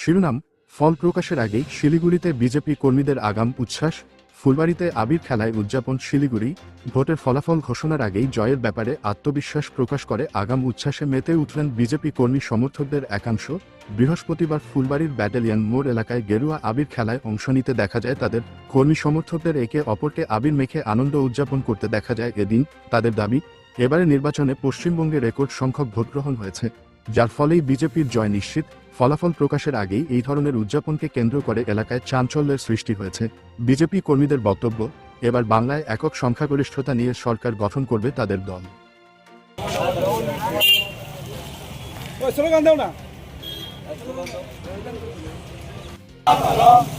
শিরোনাম ফল প্রকাশের আগেই শিলিগুড়িতে বিজেপি কর্মীদের আগাম উচ্ছ্বাস। ফুলবাড়িতে আবির খেলায় উদযাপন শিলিগুড়ি। ভোটের ফলাফল ঘোষণার আগেই জয়ের ব্যাপারে আত্মবিশ্বাস প্রকাশ করে আগাম উচ্ছ্বাসে মেতে উঠলেন বিজেপি কর্মী সমর্থকদের একাংশ। বৃহস্পতিবার ফুলবাড়ির ব্যাটালিয়ন মোড় এলাকায় গেরুয়া আবির খেলায় অংশ নিতে দেখা যায় তাদের। কর্মী সমর্থকদের একে অপরকে আবির মেখে আনন্দ উদযাপন করতে দেখা যায় এদিন। তাদের দাবি, এবারে নির্বাচনে পশ্চিমবঙ্গে রেকর্ড সংখ্যক ভোটগ্রহণ হয়েছে, যার ফলেই বিজেপির জয় নিশ্চিত। ফলাফল প্রকাশের আগেই এই ধরনের উদযাপনকে কেন্দ্র করে এলাকায় চাঞ্চল্যের সৃষ্টি হয়েছে। বিজেপি কর্মীদের বক্তব্য, এবার বাংলায় একক সংখ্যাগরিষ্ঠতা নিয়ে সরকার গঠন করবে তাদের দল।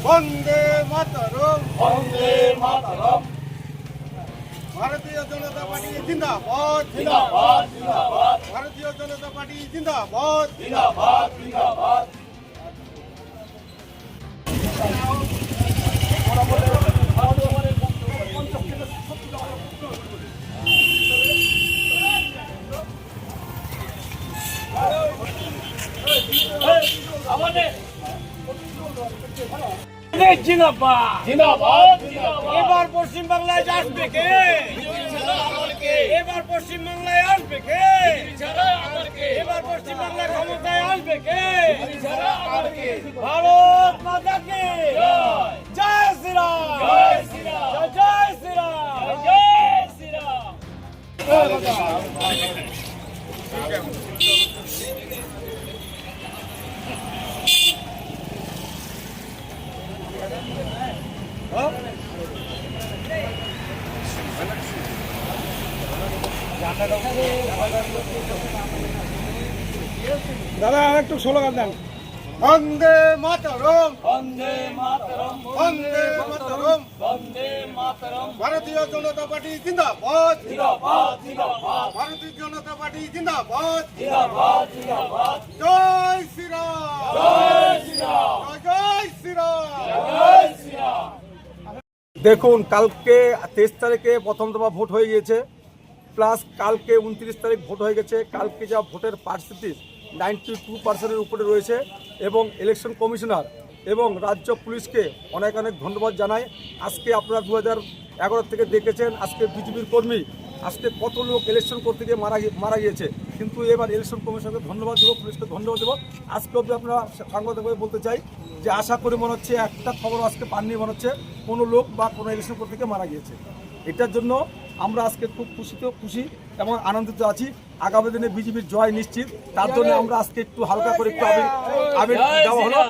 বন্দে মাতরম, বন্দে মাতরম। ভারতীয় জনতা পার্টি জিন্দাবাদ, জিন্দাবাদ, জিন্দাবাদ। ভারতীয় জনতা পার্টি জিন্দাবাদ, জিন্দাবাদ, জিন্দাবাদ। এবার পশ্চিম বাংলায় আসবে কে? এবার পশ্চিম বাংলায় আসবে কে? এবার পশ্চিম বাংলায় ক্ষমতায় আসবে কে? ভারত মাতা কে জয় শ্রীরাম, জয় শ্রীরাম, জয় শ্রীরাম, জয় শ্রীরাম। দাদা একটু স্লোগান দেন। বন্দে মাতরম, বন্দে মাতরম, বন্দে মাতরম, বন্দে মাতরম। ভারতীয় জনতা পার্টি জিন্দাবাদ, জিন্দাবাদ, জিন্দাবাদ, ভারতীয় জনতা পার্টি জিন্দাবাদ। জিন্দাবাদ, জিন্দাবাদ। জয় শ্রীরাম, জয় শ্রীরাম, জয় শ্রীরাম। জয় শ্রীরাম। দেখুন, কালকে 23 তারিখে প্রথম দফা ভোট হয়ে গিয়েছে, প্লাস কালকে 29 তারিখ ভোট হয়ে গেছে। কালকে যা ভোটের পার্সেন্টেজ 92% উপরে রয়েছে এবং ইলেকশন কমিশনার এবং রাজ্য পুলিশকে অনেক অনেক ধন্যবাদ জানাই। আজকে আপনারা 2011 থেকে দেখেছেন আজকে বিজেপির কর্মী আজকে কত লোক ইলেকশন করতে গিয়ে মারা গিয়েছে, কিন্তু এবার ইলেকশন কমিশনকে ধন্যবাদ দেবো, পুলিশকে ধন্যবাদ দেবো। আজকে অবধি আপনারা সাংবাদিকভাবে বলতে চাই যে আশা করি মনে হচ্ছে একটা খবর আজকে পাননি, মনে হচ্ছে কোনো লোক বা কোনো ইলেকশন করতে গিয়ে মারা গিয়েছে। এটার জন্য আমরা আজকে খুব খুশি এবং আনন্দিত আছি। আগামী দিনে বিজেপির জয় নিশ্চিত, তার জন্য আমরা আজকে একটু হালকা করে একটু আবির দেওয়া হলো।